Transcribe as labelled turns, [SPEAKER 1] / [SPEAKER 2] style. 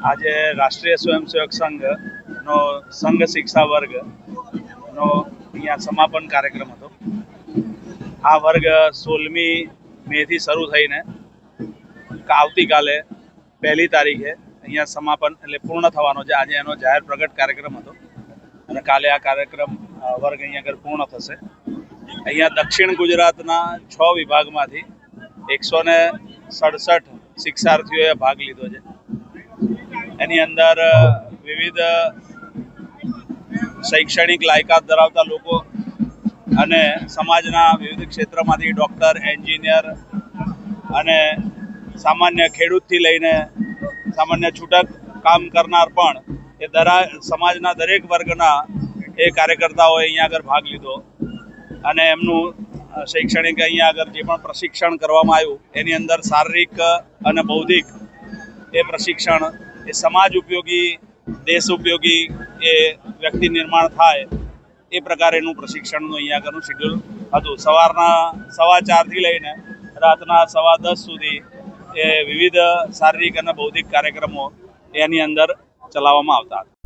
[SPEAKER 1] આજે રાષ્ટ્રીય સ્વયંસેવક સંઘનો સંઘ શિક્ષા વર્ગનો અહીંયા સમાપન કાર્યક્રમ હતો. આ વર્ગ 16મી મેથી શરૂ થઈને આવતીકાલે 1લી તારીખે અહીંયા સમાપન એટલે પૂર્ણ થવાનો છે. આજે એનો જાહેર પ્રગટ કાર્યક્રમ હતો અને કાલે આ કાર્યક્રમ વર્ગ અહીંયા આગળ પૂર્ણ થશે. અહીંયા દક્ષિણ ગુજરાતના 6 વિભાગમાંથી 167 શિક્ષાર્થીઓએ ભાગ લીધો છે. એની અંદર વિવિધ શૈક્ષણિક લાયકાત ધરાવતા લોકો અને સમાજના વિવિધ ક્ષેત્રમાંથી ડૉક્ટર, એન્જિનિયર અને સામાન્ય ખેડૂતથી લઈને સામાન્ય છૂટક કામ કરનાર પણ સમાજના દરેક વર્ગના એ કાર્યકર્તાઓએ અહીંયા આગળ ભાગ લીધો અને એમનું શૈક્ષણિક અહીંયા આગળ જે પણ પ્રશિક્ષણ કરવામાં આવ્યું એની અંદર શારીરિક અને બૌદ્ધિક એ પ્રશિક્ષણ એ સમાજ ઉપયોગી, દેશ ઉપયોગી એ વ્યક્તિ નિર્માણ થાય એ પ્રકારેનું પ્રશિક્ષણનું અહીંયા આગળનું શેડ્યુલ હતું. સવારના 4:15થી લઈને રાતના 10:15 સુધી એ વિવિધ શારીરિક અને બૌદ્ધિક કાર્યક્રમો એની અંદર ચલાવવામાં આવતા હતા.